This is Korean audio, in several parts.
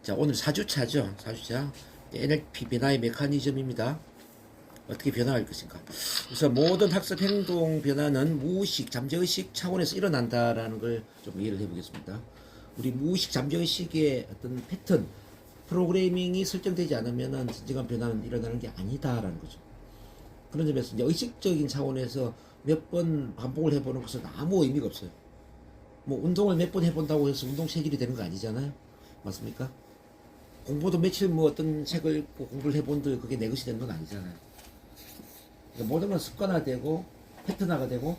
자, 오늘 4주차죠. 4주차. NLP 변화의 메커니즘입니다. 어떻게 변화할 것인가. 그래서 모든 학습 행동 변화는 무의식, 잠재의식 차원에서 일어난다라는 걸 좀 이해를 해보겠습니다. 우리 무의식, 잠재의식의 어떤 패턴, 프로그래밍이 설정되지 않으면 진정한 변화는 일어나는 게 아니다라는 거죠. 그런 점에서 이제 의식적인 차원에서 몇 번 반복을 해보는 것은 아무 의미가 없어요. 뭐 운동을 몇 번 해본다고 해서 운동 체질이 되는 거 아니잖아요. 맞습니까? 공부도 며칠 뭐 어떤 책을 읽고 공부를 해본들 그게 내 것이 되는 건 아니잖아요. 그러니까 모든 건 습관화되고 패턴화가 되고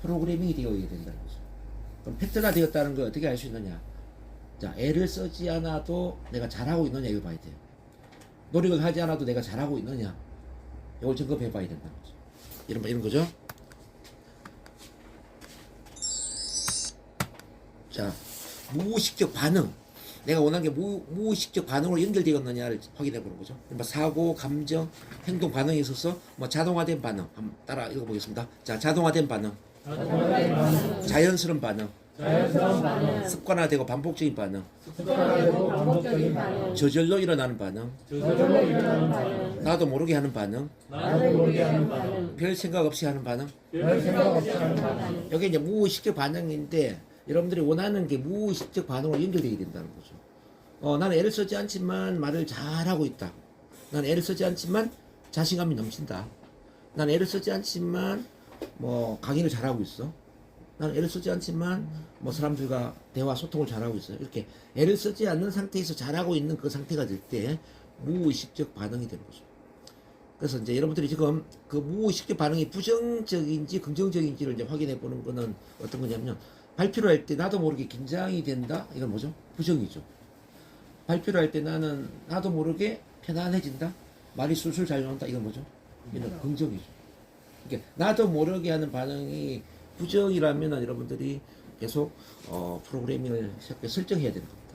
프로그래밍이 되어야 된다는 거죠. 그럼 패턴화 되었다는 걸 어떻게 알 수 있느냐? 자, 애를 쓰지 않아도 내가 잘하고 있느냐 이걸 봐야 돼요. 노력을 하지 않아도 내가 잘하고 있느냐 이걸 점검해 봐야 된다는 거죠. 이런 거죠. 자, 무의식적 반응. 내가 원하는 게 무의식적 반응으로 연결되었느냐를 확인해 보는 거죠. 뭐 사고, 감정, 행동 반응에 있어서 뭐 자동화된 반응. 한번 따라 읽어보겠습니다. 자, 자동화된 반응. 자연스러운 반응. 습관화되고 반복적인 반응. 저절로 일어나는 반응. 나도 모르게 하는 반응. 별 생각 없이 하는 반응. 여기 이제 무의식적 반응인데 여러분들이 원하는 게 무의식적 반응으로 연결되게 된다는 거죠. 나는 애를 쓰지 않지만 말을 잘하고 있다. 나는 애를 쓰지 않지만 자신감이 넘친다. 나는 애를 쓰지 않지만 뭐 강의를 잘하고 있어. 나는 애를 쓰지 않지만 뭐 사람들과 대화 소통을 잘하고 있어요. 이렇게 애를 쓰지 않는 상태에서 잘하고 있는 그 상태가 될 때 무의식적 반응이 되는 거죠. 그래서 이제 여러분들이 지금 그 무의식적 반응이 부정적인지 긍정적인지를 이제 확인해 보는 거는 어떤 거냐면 발표를 할 때 나도 모르게 긴장이 된다. 이건 뭐죠? 부정이죠. 발표를 할 때 나는 나도 모르게 편안해진다. 말이 술술 잘 나온다. 이건 뭐죠? 이건 긍정이죠. 그러니까 나도 모르게 하는 반응이 부정이라면 여러분들이 계속 프로그래밍을 설정해야 되는 겁니다.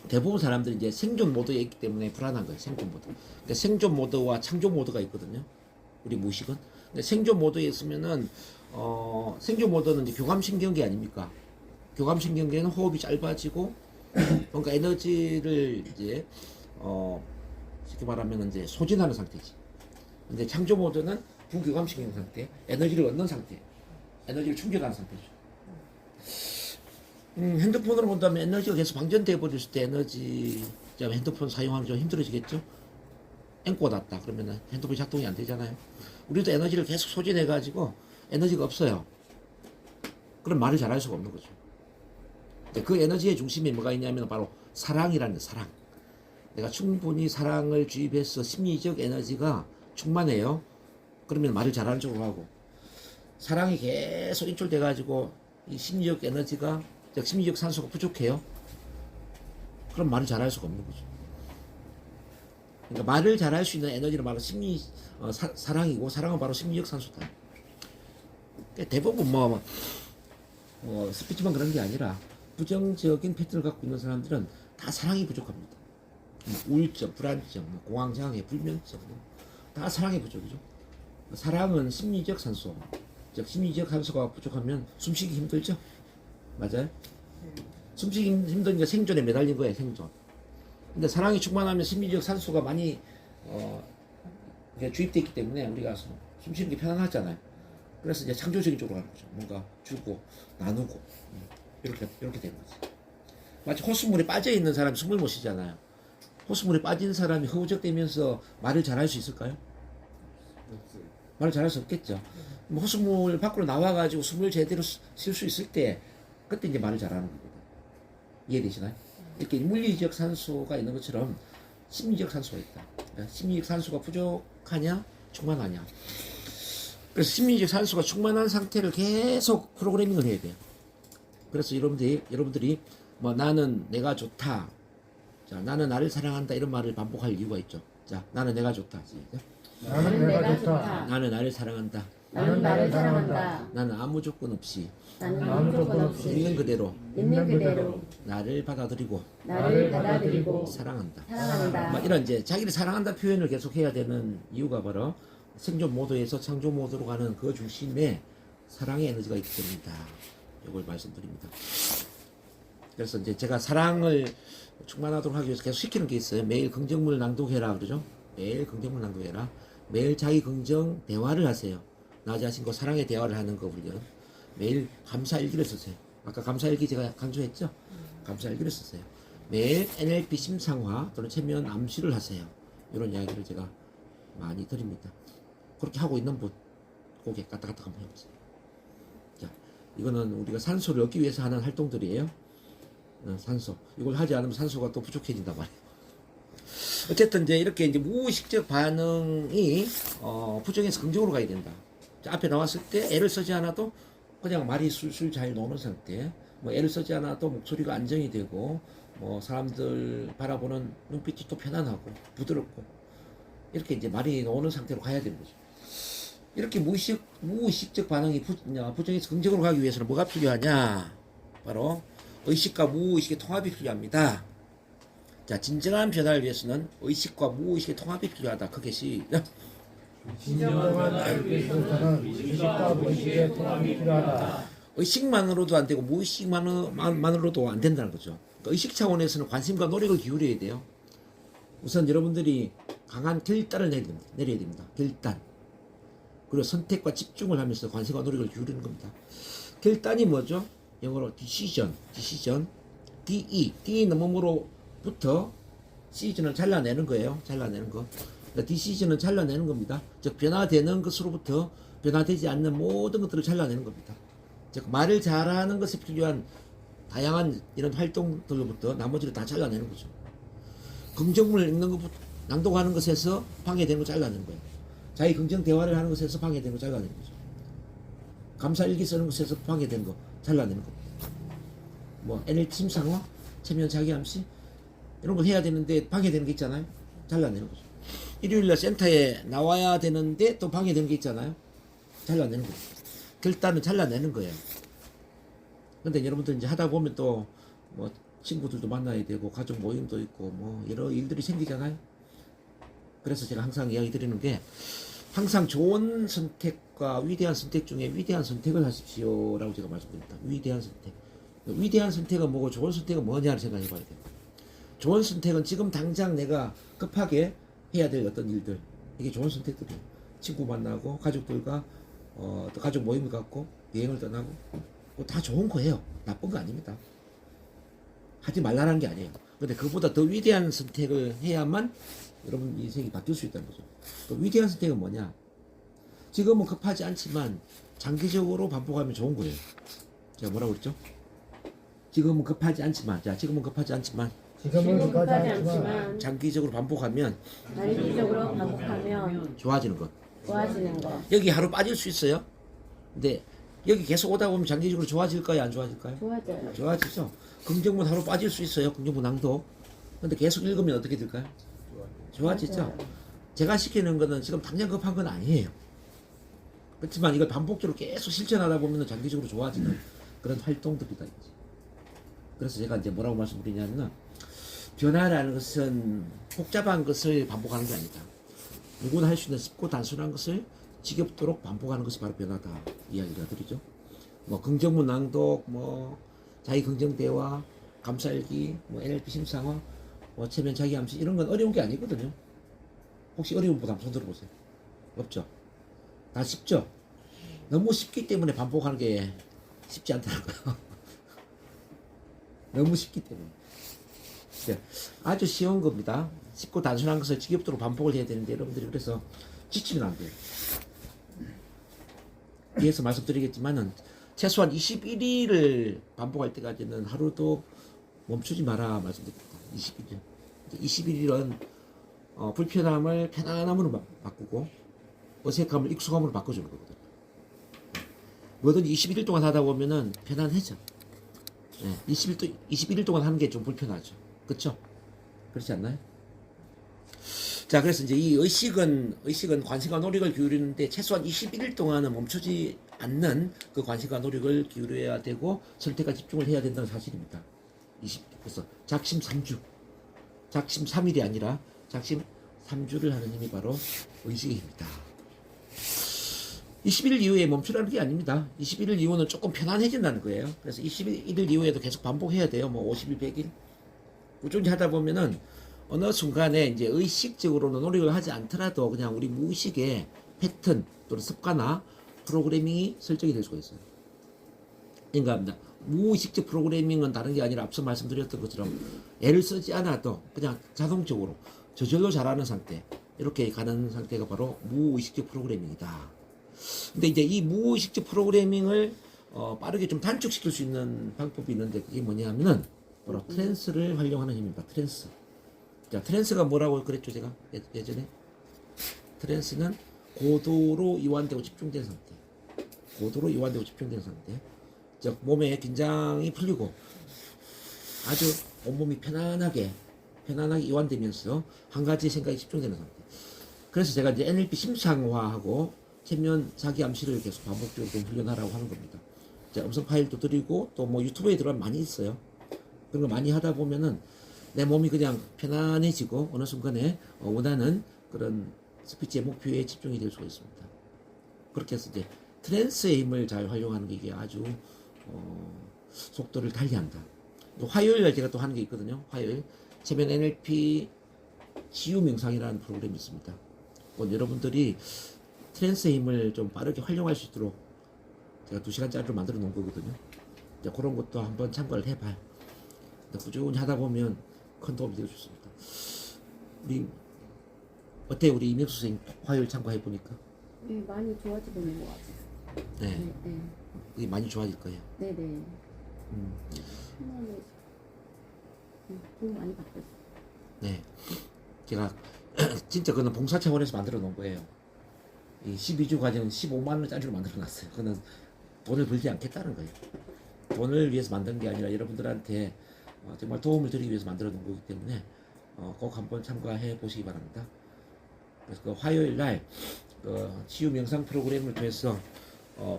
대부분 사람들이 이제 생존 모드에 있기 때문에 불안한 거예요. 생존 모드. 그러니까 생존 모드와 창조 모드가 있거든요. 우리 무의식은. 근데 생존 모드에 있으면은 생존 모드는 이제 교감신경계 아닙니까? 교감신경계는 호흡이 짧아지고 뭔가 에너지를 이제 쉽게 말하면 이제 소진하는 상태지. 근데 창조 모드는 부교감신경 상태, 에너지를 얻는 상태, 에너지를 충전하는 상태죠. 핸드폰으로 본다면 에너지가 계속 방전돼 버렸을 때 에너지, 핸드폰 사용하기 좀 힘들어지겠죠? 앵꼬 놨다 그러면 핸드폰이 작동이 안 되잖아요. 우리도 에너지를 계속 소진해가지고 에너지가 없어요. 그럼 말을 잘할 수가 없는 거죠. 그 에너지의 중심에 뭐가 있냐면 바로 사랑이라는 사랑. 내가 충분히 사랑을 주입해서 심리적 에너지가 충만해요. 그러면 말을 잘하는 쪽으로 하고, 사랑이 계속 인출돼가지고 이 심리적 에너지가, 즉 심리적 산소가 부족해요. 그럼 말을 잘할 수가 없는 거죠. 그러니까 말을 잘할 수 있는 에너지는 바로 사랑이고, 사랑은 바로 심리적 산소다. 대부분 스피치만 그런 게 아니라 부정적인 패턴을 갖고 있는 사람들은 다 사랑이 부족합니다. 우울증, 불안증, 공황장애, 불면증, 다 사랑의 부족이죠. 사랑은 심리적 산소, 즉 심리적 산소가 부족하면 숨쉬기 힘들죠. 맞아요? 숨쉬기 힘드니까 생존에 매달린 거예요. 생존. 근데 사랑이 충만하면 심리적 산소가 많이 주입되어 있기 때문에 우리가 숨쉬는 게 편안하잖아요. 그래서 이제 창조적인 쪽으로 가는 거죠. 뭔가 주고 나누고 이렇게 되는 거지. 마치 호수물에 빠져 있는 사람이 숨을 못 쉬잖아요. 호수물에 빠진 사람이 허우적대면서 말을 잘할 수 있을까요? 말을 잘할 수 없겠죠. 호수물 밖으로 나와가지고 숨을 제대로 쉴 수 있을 때 그때 이제 말을 잘하는 겁니다. 이해되시나요? 이렇게 물리적 산소가 있는 것처럼 심리적 산소가 있다. 심리적 산소가 부족하냐 충만하냐. 그래서 심리적 산소가 충만한 상태를 계속 프로그래밍을 해야 돼요. 그래서 여러분들이 뭐 나는 내가 좋다. 자, 나는 나를 사랑한다. 이런 말을 반복할 이유가 있죠. 자, 나는 내가 좋다. 나는 내가 좋다. 나는 나를 사랑한다. 나는 나를 사랑한다. 나는 아무 조건 없이 나는 아무 조건 없이 있는 그대로 나를 받아들이고 사랑한다. 막 이런 이제 자기를 사랑한다 표현을 계속 해야 되는 이유가 바로 생존 모드에서 창조 모드로 가는 그 중심에 사랑의 에너지가 있기 때문이다. 이걸 말씀드립니다. 그래서 이제 제가 사랑을 충만하도록 하기 위해서 계속 시키는 게 있어요. 매일 긍정문을 낭독해라 그러죠. 매일 긍정문 낭독해라. 매일 자기 긍정 대화를 하세요. 나 자신과 사랑의 대화를 하는 거 훈련. 매일 감사일기를 쓰세요. 아까 감사일기 제가 강조했죠. 감사일기를 쓰세요. 매일 NLP 심상화 또는 체면 암시를 하세요. 이런 이야기를 제가 많이 드립니다. 그렇게 하고 있는 분 고개 까딱까딱 한번 해보세요. 자, 이거는 우리가 산소를 얻기 위해서 하는 활동들이에요. 산소. 이걸 하지 않으면 산소가 또 부족해진단 말이에요. 어쨌든 이제 이렇게 이제 무의식적 반응이 부정에서 긍정으로 가야 된다. 자, 앞에 나왔을 때 애를 쓰지 않아도 그냥 말이 술술 잘 나오는 상태. 뭐 애를 쓰지 않아도 목소리가 안정이 되고 뭐 사람들 바라보는 눈빛이 또 편안하고 부드럽고 이렇게 이제 말이 나오는 상태로 가야 되는 거죠. 이렇게 무의식적 반응이 부정에서 긍정으로 가기 위해서는 뭐가 필요하냐? 바로 의식과 무의식의 통합이 필요합니다. 자, 진정한 변화를 위해서는 의식과 무의식의 통합이 필요하다. 크게 시작. 진정한 알기에서는 의식과 무의식의 통합이 필요하다. 의식만으로도 안 되고 무의식만으로도 안 된다는 거죠. 그러니까 의식 차원에서는 관심과 노력을 기울여야 돼요. 우선 여러분들이 강한 결단을 내려야 됩니다. 결단. 그리고 선택과 집중을 하면서 관심과 노력을 기울이는 겁니다. 결단이 뭐죠? 영어로 decision. D는 몸으로부터 decision을 잘라내는 거예요. 잘라내는 거. 그러니까 decision은 잘라내는 겁니다. 즉 변화되는 것으로부터 변화되지 않는 모든 것들을 잘라내는 겁니다. 즉 말을 잘하는 것에 필요한 다양한 이런 활동들로부터 나머지를 다 잘라내는 거죠. 긍정문을 읽는 것부터 낭독하는 것에서 방해되는 거 잘라내는 거예요. 자기 긍정 대화를 하는 것에서 방해되는 거 잘라내는 거죠. 감사일기 쓰는 것에서 방해되는 거 잘라내는 겁니다. 뭐 NLP 심상화, 체면 자기 암시 이런 거 해야 되는데 방해되는 게 있잖아요. 잘라내는 거죠. 일요일날 센터에 나와야 되는데 또 방해되는 게 있잖아요. 잘라내는 거죠. 결단은 잘라내는 거예요. 근데 여러분들 이제 하다 보면 또 뭐 친구들도 만나야 되고 가족 모임도 있고 뭐 여러 일들이 생기잖아요. 그래서 제가 항상 이야기 드리는 게 항상 좋은 선택과 위대한 선택 중에 위대한 선택을 하십시오라고 제가 말씀드립니다. 위대한 선택. 위대한 선택은 뭐고 좋은 선택은 뭐냐를 생각해 봐야 돼요. 좋은 선택은 지금 당장 내가 급하게 해야 될 어떤 일들. 이게 좋은 선택들이에요. 친구 만나고 가족들과 또 가족 모임을 갖고 여행을 떠나고 다 좋은 거예요. 나쁜 거 아닙니다. 하지 말라는 게 아니에요. 근데 그보다 더 위대한 선택을 해야만 여러분 인생이 바뀔 수 있다는 거죠. 그 위대한 선택은 뭐냐? 지금은 급하지 않지만 장기적으로 반복하면 좋은 거예요. 제가 뭐라고 그랬죠? 지금은 급하지 않지만 지금은 급하지 않지만 장기적으로 반복하면 좋아지는 것. 여기 하루 빠질 수 있어요. 근데 여기 계속 오다 보면 장기적으로 좋아질까요? 안 좋아질까요? 좋아져요. 좋아지죠. 긍정문 하루 빠질 수 있어요. 긍정문 낭독. 근데 계속 읽으면 어떻게 될까요? 좋아지죠. 맞아요. 제가 시키는 거는 지금 당장 급한 건 아니에요. 그렇지만 이걸 반복적으로 계속 실천하다 보면 장기적으로 좋아지는 그런 활동들이다. 그래서 제가 이제 뭐라고 말씀드리냐면은 변화라는 것은 복잡한 것을 반복하는 게 아니다. 누구나 할 수 있는 쉽고 단순한 것을 지겹도록 반복하는 것이 바로 변화다. 이야기가 드리죠. 뭐 긍정문 낭독, 뭐 자기 긍정 대화, 감사일기, 뭐 NLP 심상화, 뭐 체면 자기 암시 이런 건 어려운 게 아니거든요. 혹시 어려운 분 한번 손 들어보세요. 없죠? 다 쉽죠? 너무 쉽기 때문에 반복하는 게 쉽지 않다는 거예요. 너무 쉽기 때문에. 아주 쉬운 겁니다. 쉽고 단순한 것을 지겹도록 반복을 해야 되는데 여러분들이 그래서 지치면 안 돼요. 뒤에서 말씀드리겠지만은 최소한 21일을 반복할 때까지는 하루도 멈추지 마라 말씀드립니다. 21일. 21일은 불편함을 편안함으로 바꾸고 어색함을 익숙함으로 바꿔주는 거거든요. 뭐든지 21일 동안 하다 보면은 편안해져. 네, 21일 동안 하는 게 좀 불편하죠. 그렇죠? 그렇지 않나요? 자, 그래서 이제 이 의식은 관심과 노력을 기울이는데 최소한 21일 동안은 멈추지 않는 그 관심과 노력을 기울여야 되고 선택과 집중을 해야 된다는 사실입니다. 그래서 작심 3주. 작심 3일이 아니라 작심 3주를 하는 힘이 바로 의식의 힘이다. 21일 이후에 멈추라는 게 아닙니다. 21일 이후는 조금 편안해진다는 거예요. 그래서 21일 이후에도 계속 반복해야 돼요. 뭐 50일, 100일. 꾸준히 하다 보면은 어느 순간에 이제 의식적으로는 노력을 하지 않더라도 그냥 우리 무의식의 패턴 또는 습관화 프로그래밍이 설정이 될 수가 있어요. 그러니까 무의식적 프로그래밍은 다른 게 아니라 앞서 말씀드렸던 것처럼 애를 쓰지 않아도 그냥 자동적으로 저절로 잘하는 상태, 이렇게 가는 상태가 바로 무의식적 프로그래밍이다. 근데 이제 이 무의식적 프로그래밍을 빠르게 좀 단축시킬 수 있는 방법이 있는데, 그게 뭐냐면은 바로 트랜스를 활용하는 힘입니다. 트랜스. 자, 트랜스가 뭐라고 그랬죠, 제가 예전에? 트랜스는 고도로 이완되고 집중된 상태. 고도로 이완되고 집중된 상태. 즉 몸의 긴장이 풀리고 아주 온몸이 편안하게 이완되면서 한 가지 생각이 집중되는 상태. 그래서 제가 이제 NLP 심상화하고 체면 자기 암시를 계속 반복적으로 좀 훈련하라고 하는 겁니다. 자, 음성 파일도 드리고 또 뭐 유튜브에 들어가면 많이 있어요. 그런 거 많이 하다 보면은 내 몸이 그냥 편안해지고 어느 순간에 원하는 그런 스피치의 목표에 집중이 될 수가 있습니다. 그렇게 해서 이제 트랜스의 힘을 잘 활용하는 게 이게 아주 속도를 달리한다. 또 화요일날 제가 또 하는 게 있거든요. 화요일 체면 NLP 치유 명상이라는 프로그램이 있습니다. 여러분들이 트랜스의 힘을 좀 빠르게 활용할 수 있도록 제가 2시간짜리로 만들어 놓은 거거든요. 그런 것도 한번 참고를 해봐요. 꾸준히 하다 보면 큰 도움이 될 수 있습니다. 우리 어때요? 우리 이명수 선생님 화요일 참고해 보니까? 네, 많이 좋아지고 있는 것 같아요. 네. 네, 네. 이게 많이 좋아질 거예요. 네, 네. 음. 편안해. 도움 많이 받고 있어요. 네. 제가 진짜 그거는 봉사 차원에서 만들어 놓은 거예요. 이 12주 과정은 15만 원짜리로 만들어 놨어요. 그거는 돈을 벌지 않겠다는 거예요. 돈을 위해서 만든 게 아니라 여러분들한테 정말 도움을 드리기 위해서 만들어 놓은 거기 때문에 꼭 한번 참가해 보시기 바랍니다. 그래서 그 화요일 날 치유 명상 프로그램을 통해서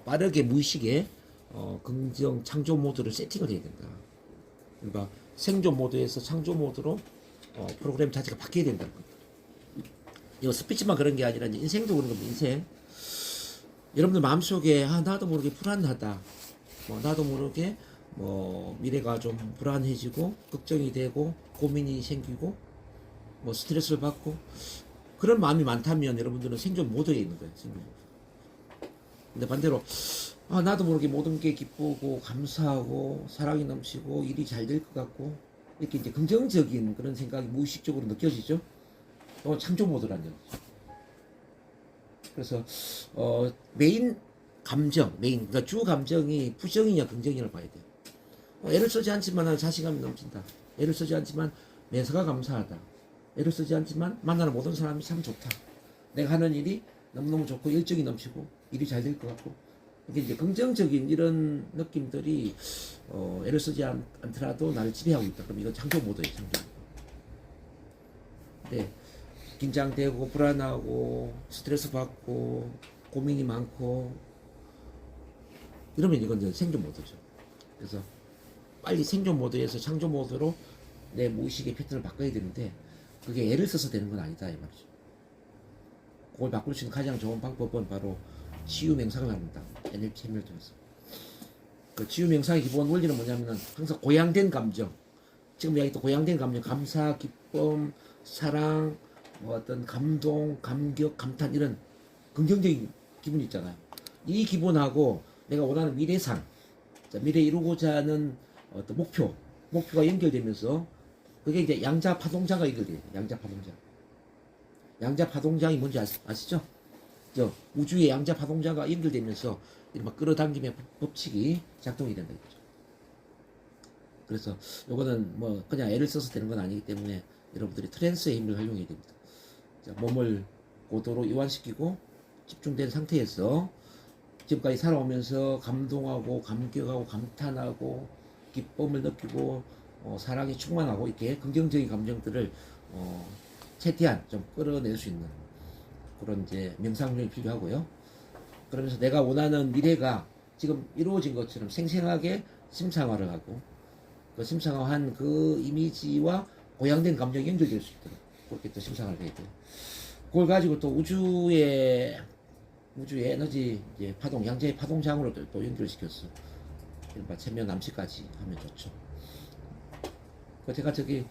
빠르게 무의식에 긍정 창조 모드를 세팅을 해야 된다. 그러니까 생존 모드에서 창조 모드로 프로그램 자체가 바뀌어야 된다는 겁니다. 이거 스피치만 그런 게 아니라 이제 인생도 그런 겁니다. 인생. 여러분들 마음속에 나도 모르게 불안하다. 나도 모르게 미래가 좀 불안해지고 걱정이 되고 고민이 생기고 스트레스를 받고 그런 마음이 많다면 여러분들은 생존 모드에 있는 거예요. 생존 모드. 근데 반대로 나도 모르게 모든 게 기쁘고 감사하고 사랑이 넘치고 일이 잘 될 것 같고 이렇게 이제 긍정적인 그런 생각이 무의식적으로 느껴지죠. 창조 모드라는 거죠. 그래서 메인 감정, 그러니까 주 감정이 부정이냐 긍정이냐 봐야 돼요. 애를 쓰지 않지만 자신감이 넘친다. 애를 쓰지 않지만 매사가 감사하다. 애를 쓰지 않지만 만나는 모든 사람이 참 좋다. 내가 하는 일이 너무너무 좋고 열정이 넘치고 일이 잘 될 것 같고 이게 이제 긍정적인 이런 느낌들이 애를 쓰지 않더라도 나를 지배하고 있다. 그럼 이건 창조 모드예요. 창조 모드. 네. 긴장되고 불안하고 스트레스 받고 고민이 많고 이러면 이건 생존 모드죠. 그래서 빨리 생존 모드에서 창조 모드로 내 무의식의 패턴을 바꿔야 되는데 그게 애를 써서 되는 건 아니다 이 말이죠. 그걸 바꿀 수 있는 가장 좋은 방법은 바로 치유 명상을 합니다. NLP 체면을 통해서. 그 치유 명상의 기본 원리는 뭐냐면은 항상 고양된 감정, 지금 이야기했던 고양된 감정, 감사, 기쁨, 사랑, 어떤 감동, 감격, 감탄 이런 긍정적인 기분이 있잖아요. 이 기분하고 내가 원하는 미래상, 미래에 이루고자 하는 어떤 목표가 연결되면서 그게 이제 양자 파동자가 연결돼요. 양자 파동자. 양자 파동장이 뭔지 아시죠? 우주의 양자 파동자가 연결되면서 막 끌어당김의 법칙이 작동이 된다 이거죠. 그래서 요거는 그냥 애를 써서 되는 건 아니기 때문에 여러분들이 트랜스의 힘을 활용해야 됩니다. 몸을 고도로 이완시키고 집중된 상태에서 지금까지 살아오면서 감동하고 감격하고 감탄하고 기쁨을 느끼고 사랑에 충만하고 이렇게 긍정적인 감정들을 최대한 좀 끌어낼 수 있는 그런 이제 명상력이 필요하고요. 그러면서 내가 원하는 미래가 지금 이루어진 것처럼 생생하게 심상화를 하고 그 심상화한 그 이미지와 고양된 감정이 연결될 수 있도록 그렇게 또 심상화를 해야 돼요. 그걸 가지고 또 우주의 에너지 이제 파동, 양자의 파동장으로 또 연결시켰어. 체면 암시까지 하면 좋죠. 그 제가 저기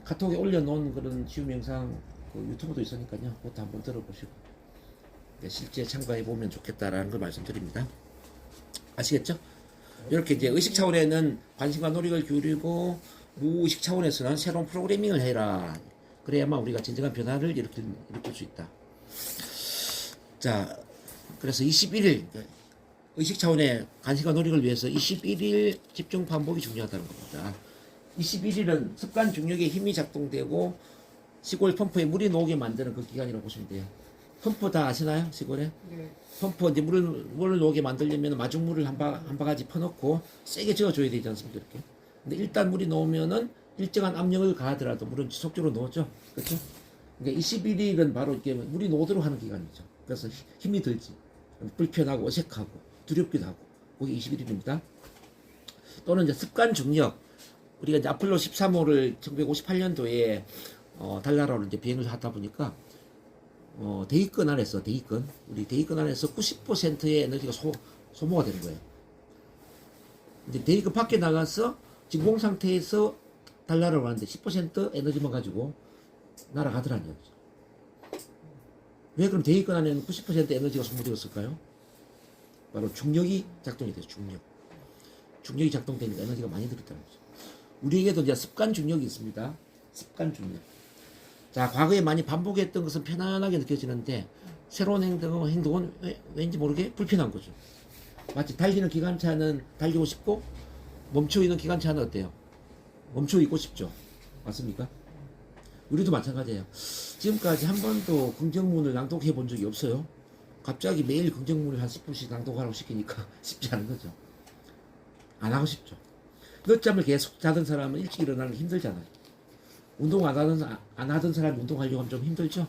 카톡에 올려놓은 그런 시험 영상 그 유튜브도 있으니까요. 그것도 한번 들어보시고 실제 참가해 보면 좋겠다라는 걸 말씀드립니다. 아시겠죠? 이렇게 이제 의식 차원에는 관심과 노력을 기울이고 무의식 차원에서는 새로운 프로그래밍을 해라. 그래야만 우리가 진정한 변화를 일으킬 수 있다. 자, 그래서 21일 의식 차원의 관심과 노력을 위해서 21일 집중 반복이 중요하다는 겁니다. 21일은 습관 중력에 힘이 작동되고 시골 펌프에 물이 녹게 만드는 그 기간이라고 보시면 돼요. 펌프 다 아시나요? 시골에? 네. 펌프 이제 물을 녹게 만들려면 마중물을 한 바가지 퍼놓고 세게 저어줘야 되지 않습니까? 이렇게. 근데 일단 물이 녹으면은 일정한 압력을 가하더라도 물은 지속적으로 녹죠. 그렇죠? 그러니까 21일은 바로 이렇게 물이 녹도록 하는 기간이죠. 그래서 힘이 들지. 불편하고 어색하고 두렵기도 하고. 그게 21일입니다. 또는 이제 습관 중력. 우리가 이제 아폴로 13호를 1958년도에 달나라로 이제 비행을 하다 보니까 대기권 안에서 우리 대기권 안에서 90%의 에너지가 소모가 되는 거예요. 이제 대기권 밖에 나가서 진공 상태에서 달나라로 가는데 10% 에너지만 가지고 날아가더라는 거죠. 왜 그럼 대기권 안에는 90% 에너지가 소모되었을까요? 바로 중력이 작동이 돼요. 중력이 작동되니까 에너지가 많이 들었다는 거죠. 우리에게도 이제 습관 중력이 있습니다. 습관 중력. 자, 과거에 많이 반복했던 것은 편안하게 느껴지는데 새로운 행동은 왠지 모르게 불편한 거죠. 마치 달리는 기관차는 달리고 싶고 멈춰 있는 기관차는 어때요? 멈춰 있고 싶죠. 맞습니까? 우리도 마찬가지예요. 지금까지 한 번도 긍정문을 낭독해 본 적이 없어요. 갑자기 매일 긍정문을 한 10분씩 낭독하라고 시키니까 쉽지 않은 거죠. 안 하고 싶죠. 늦잠을 계속 자던 사람은 일찍 일어나는 게 힘들잖아요. 운동 안 하던 사람이 운동하려고 하면 좀 힘들죠.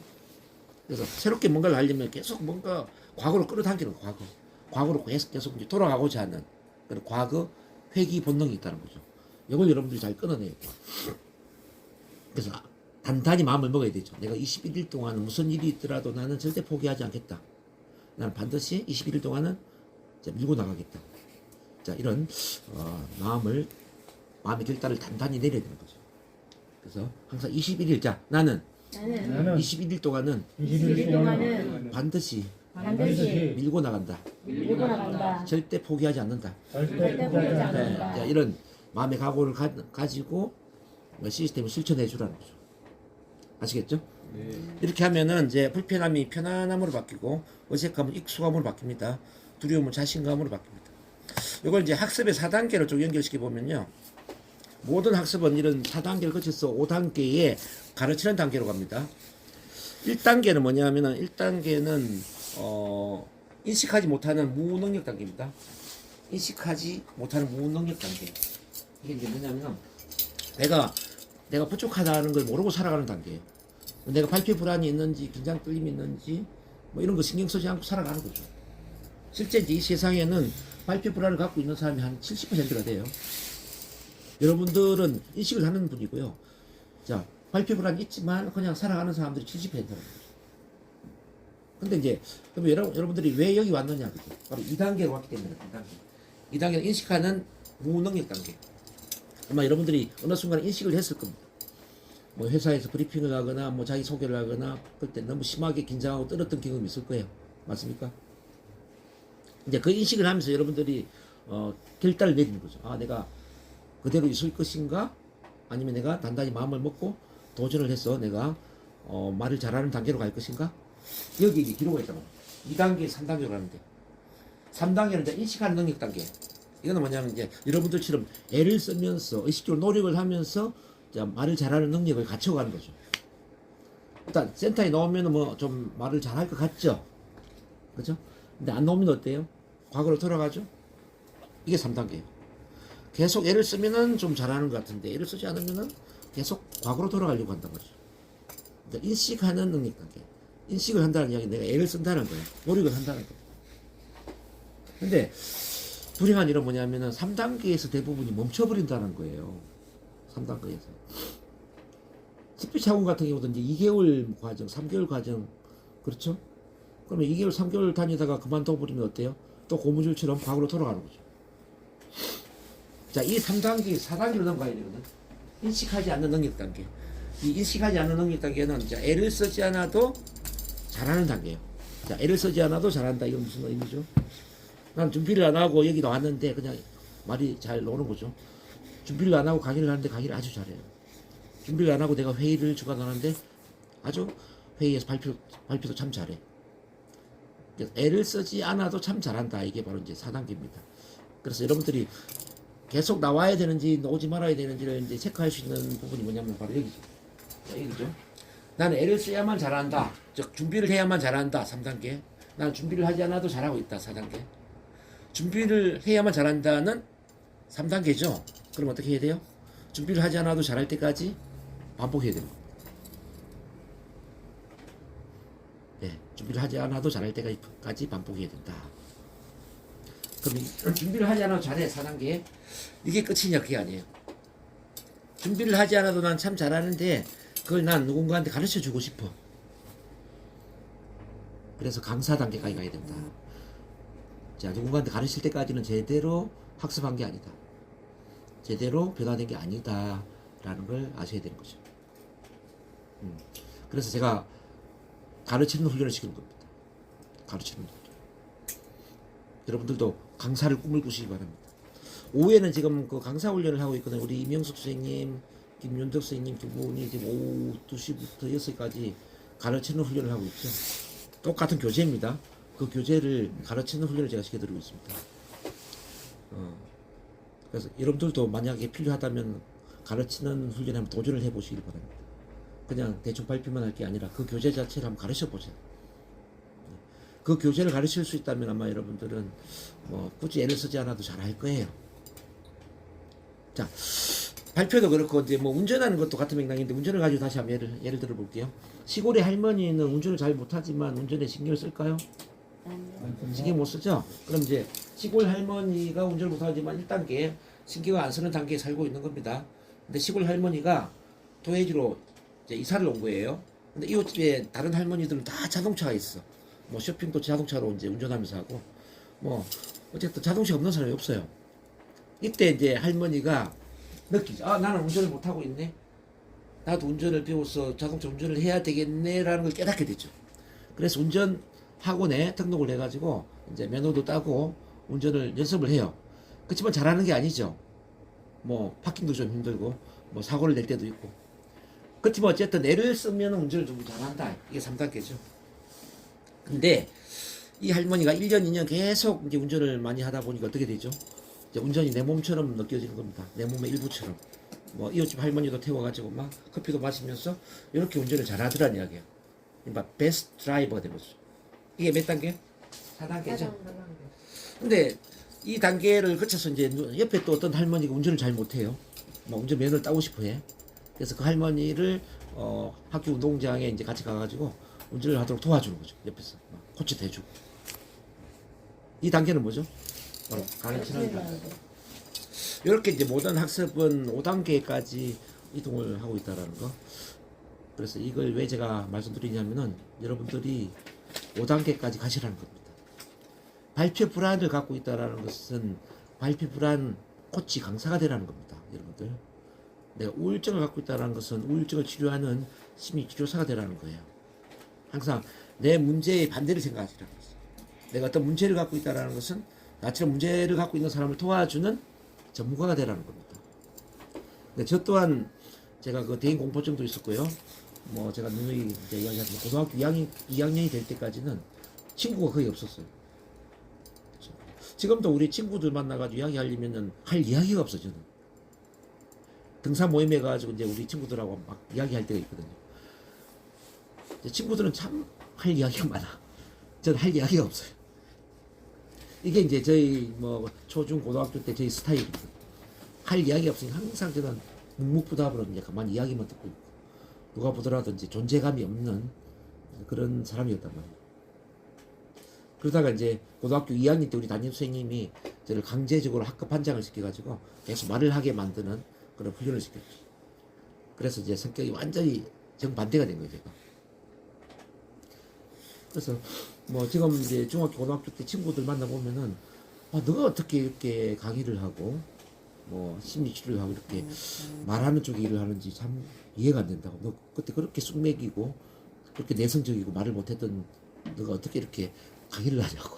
그래서 새롭게 뭔가를 하려면 계속 뭔가 과거로 끌어당기는 과거로 계속 이제 돌아가고자 하는 그런 과거 회귀 본능이 있다는 거죠. 이걸 여러분들이 잘 끊어내요. 그래서 단단히 마음을 먹어야 되죠. 내가 21일 동안 무슨 일이 있더라도 나는 절대 포기하지 않겠다. 나는 반드시 21일 동안은 밀고 나가겠다. 자, 이런 마음의 결단을 단단히 내려야 되는 거죠. 그래서 항상 21일, 자, 나는 21일 동안은 21일 동안은 반드시 반드시 밀고 나간다. 절대 포기하지 않는다. 절대 포기하지 네, 않는다. 자, 이런 마음의 각오를 가지고 시스템을 실천해 주라는 거죠. 아시겠죠? 이렇게 하면은 이제 불편함이 편안함으로 바뀌고 어색함은 익숙함으로 바뀝니다. 두려움은 자신감으로 바뀝니다. 이걸 이제 학습의 4단계로 좀 연결시켜 보면요. 모든 학습은 이런 4단계를 거쳐서 5단계에 가르치는 단계로 갑니다. 1단계는 뭐냐면은 1단계는 인식하지 못하는 무능력 단계입니다. 인식하지 못하는 무능력 단계. 이게 이제 뭐냐면 내가 부족하다는 걸 모르고 살아가는 단계예요. 내가 발표 불안이 있는지 긴장 떨림이 있는지 뭐 이런 거 신경 쓰지 않고 살아가는 거죠. 실제 이 세상에는 발표 불안을 갖고 있는 사람이 한 70%가 돼요. 여러분들은 인식을 하는 분이고요. 자, 발표 불안이 있지만 그냥 살아가는 사람들이 70%라는 거죠. 근데 이제 그럼 여러분들이 왜 여기 왔느냐, 그죠? 바로 2단계로 왔기 때문에 2단계. 2단계는 인식하는 무능력 단계. 아마 여러분들이 어느 순간 인식을 했을 겁니다. 뭐 회사에서 브리핑을 하거나 뭐 자기 소개를 하거나 그때 너무 심하게 긴장하고 떨었던 경험이 있을 거예요. 맞습니까? 이제 그 인식을 하면서 여러분들이 결단을 내리는 거죠. 아, 내가 그대로 있을 것인가? 아니면 내가 단단히 마음을 먹고 도전을 해서 내가 말을 잘하는 단계로 갈 것인가? 여기 이제 기록가 있다고. 2단계, 3단계로 가는데 3단계는 이제 인식하는 능력 단계. 이거는 뭐냐면 이제 여러분들처럼 애를 쓰면서 의식적으로 노력을 하면서 말을 잘하는 능력을 갖춰가는 거죠. 일단 센터에 넣으면 뭐 좀 말을 잘할 것 같죠? 그죠? 근데 안 넣으면 어때요? 과거로 돌아가죠? 이게 3단계예요. 계속 애를 쓰면은 좀 잘하는 것 같은데 애를 쓰지 않으면은 계속 과거로 돌아가려고 한단 말이죠. 그러니까 인식하는 능력 단계. 인식을 한다는 이야기는 내가 애를 쓴다는 거예요. 노력을 한다는 거예요. 근데 불행한 일은 뭐냐면은 3단계에서 대부분이 멈춰버린다는 거예요. 3단계에서. 스피치 학원 같은 경우도 이제 2개월 과정, 3개월 과정, 그렇죠? 그러면 2개월, 3개월 다니다가 그만둬버리면 어때요? 또 고무줄처럼 과거로 돌아가는 거죠. 자, 이 3단계, 4단계로 넘어가야 되거든. 인식하지 않는 능력 단계. 이 인식하지 않는 능력 단계는 이제 애를 쓰지 않아도 잘하는 단계예요. 자, 애를 쓰지 않아도 잘한다. 이건 무슨 의미죠? 난 준비를 안 하고 여기 나왔는데 그냥 말이 잘 나오는 거죠. 준비를 안 하고 강의를 하는데 강의를 아주 잘해요. 준비를 안 하고 내가 회의를 주관하는데 아주 회의에서 발표도 참 잘해. 애를 쓰지 않아도 참 잘한다. 이게 바로 이제 4단계입니다. 그래서 여러분들이 계속 나와야 되는지 오지 말아야 되는지를 이제 체크할 수 있는 부분이 뭐냐면 바로 여기죠. 여기죠. 나는 애를 써야만 잘한다. 즉 준비를 해야만 잘한다. 3단계. 나는 준비를 하지 않아도 잘하고 있다. 4단계. 준비를 해야만 잘한다는 3단계죠. 그럼 어떻게 해야 돼요? 준비를 하지 않아도 잘할 때까지 반복해야 됩니다. 네, 준비를 하지 않아도 잘할 때까지 반복해야 된다. 그럼 준비를 하지 않아도 잘해. 4단계. 이게 끝이냐? 그게 아니에요. 준비를 하지 않아도 난 참 잘하는데 그걸 난 누군가한테 가르쳐 주고 싶어. 그래서 강사 단계까지 가야 된다. 자, 누군가한테 가르칠 때까지는 제대로 학습한 게 아니다. 제대로 변화된 게 아니다. 라는 걸 아셔야 되는 거죠. 그래서 제가 가르치는 훈련을 시키는 겁니다. 가르치는 훈련. 여러분들도 강사를 꿈을 꾸시기 바랍니다. 오후에는 지금 그 강사 훈련을 하고 있거든요. 우리 이명숙 선생님, 김윤덕 선생님 두 분이 지금 오후 2시부터 6시까지 가르치는 훈련을 하고 있죠. 똑같은 교재입니다. 그 교재를 가르치는 훈련을 제가 시켜드리고 있습니다. 그래서 여러분들도 만약에 필요하다면 가르치는 훈련에 한번 도전을 해보시길 바랍니다. 그냥 대충 발표만 할 게 아니라 그 교재 자체를 한번 가르쳐 보세요. 그 교재를 가르칠 수 있다면 아마 여러분들은 뭐 굳이 애를 쓰지 않아도 잘할 거예요. 자, 발표도 그렇고 이제 뭐 운전하는 것도 같은 맥락인데 운전을 가지고 다시 한번 예를 들어 볼게요. 시골의 할머니는 운전을 잘 못하지만 운전에 신경을 쓸까요? 신경 못 쓰죠? 그럼 이제 시골 할머니가 운전을 못하지만 1단계 신경을 안 쓰는 단계에 살고 있는 겁니다. 근데 시골 할머니가 도해지로 이제 이사를 온 거예요. 근데 이웃집에 다른 할머니들은 다 자동차가 있어. 뭐 쇼핑도 자동차로 이제 운전하면서 하고 뭐 어쨌든 자동차 없는 사람이 없어요. 이때 이제 할머니가 느끼죠. 아, 나는 운전을 못하고 있네. 나도 운전을 배워서 자동차 운전을 해야 되겠네라는 걸 깨닫게 됐죠. 그래서 운전 학원에 등록을 해가지고 이제 면허도 따고 운전을 연습을 해요. 그렇지만 잘하는 게 아니죠. 뭐 파킹도 좀 힘들고 뭐 사고를 낼 때도 있고. 그렇지만 어쨌든 애를 쓰면 운전을 좀 잘한다. 이게 3단계죠. 근데 이 할머니가 1년, 2년 계속 이제 운전을 많이 하다 보니까 어떻게 되죠? 이제 운전이 내 몸처럼 느껴지는 겁니다. 내 몸의 일부처럼. 뭐 이웃집 할머니도 태워가지고 막 커피도 마시면서 이렇게 운전을 잘하더란 이야기야. 그러니까 베스트 드라이버가 된 거죠. 이게 몇 단계? 4단계죠. 근데 이 단계를 거쳐서 이제 옆에 또 어떤 할머니가 운전을 잘 못해요. 뭐 운전 면허를 따고 싶어해. 그래서 그 할머니를 학교 운동장에 이제 같이 가가지고 운전을 하도록 도와주는 거죠. 옆에서 코치도 해주고. 이 단계는 뭐죠? 바로 가르치는 단계. 이렇게 이제 모든 학습은 5단계까지 이동을 하고 있다라는 거. 그래서 이걸 왜 제가 말씀드리냐면은 여러분들이 5단계까지 가시라는 겁니다. 발표 불안을 갖고 있다라는 것은 발표 불안 코치 강사가 되라는 겁니다. 여러분들. 내가 우울증을 갖고 있다는 것은 우울증을 치료하는 심리치료사가 되라는 거예요. 항상 내 문제의 반대를 생각하시라는 거죠. 내가 어떤 문제를 갖고 있다는 것은 나처럼 문제를 갖고 있는 사람을 도와주는 전문가가 되라는 겁니다. 근데 저 또한 제가 그 대인 공포증도 있었고요. 뭐 제가 누누이 이제 이야기하지만 고등학교 2학년이 될 때까지는 친구가 거의 없었어요. 지금도 우리 친구들 만나가지고 이야기하려면은 할 이야기가 없어 저는. 등산 모임에 가지고 이제 우리 친구들하고 막 이야기할 때가 있거든요. 친구들은 참 할 이야기가 많아. 저는 할 이야기가 없어요. 이게 이제 저희 뭐 초중 고등학교 때 저희 스타일입니다. 할 이야기가 없으니까 항상 저는 묵묵부답으로 이제 가만히 이야기만 듣고 있고 누가 보더라든지 존재감이 없는 그런 사람이었단 말이에요. 그러다가 이제 고등학교 2학년 때 우리 담임 선생님이 저를 강제적으로 학급 반장을 시켜가지고 계속 말을 하게 만드는 그런 훈련을 시켰죠. 그래서 이제 성격이 완전히 정반대가 된 거예요, 제가. 그래서 뭐 지금 이제 중학교 고등학교 때 친구들 만나보면은 아, 너가 어떻게 이렇게 강의를 하고 뭐 심리 치료하고 이렇게 말하는 쪽에 일을 하는지 참 이해가 안 된다고. 너 그때 그렇게 쑥맥이고 그렇게 내성적이고 말을 못했던 너가 어떻게 이렇게 강의를 하냐고.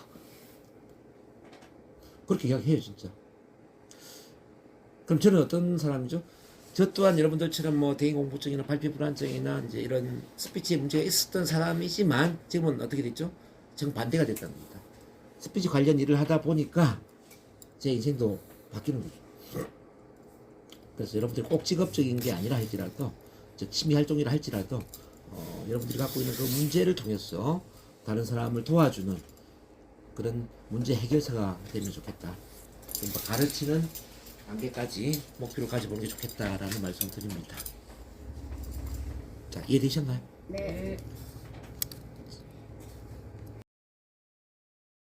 그렇게 이야기해요 진짜. 그럼 저는 어떤 사람이죠? 저 또한 여러분들처럼 뭐 대인공포증이나 발표 불안증이나 이제 이런 스피치에 문제가 있었던 사람이지만 지금은 어떻게 됐죠? 정반대가 됐다는 겁니다. 스피치 관련 일을 하다 보니까 제 인생도 바뀌는 거죠. 그래서 여러분들이 꼭 직업적인 게 아니라 할지라도, 즉 취미 활동이라 할지라도 여러분들이 갖고 있는 그 문제를 통해서 다른 사람을 도와주는 그런 문제 해결사가 되면 좋겠다. 좀 더 가르치는 단계까지 목표를 가져보는 게 좋겠다라는 말씀 드립니다. 자, 이해되셨나요? 네.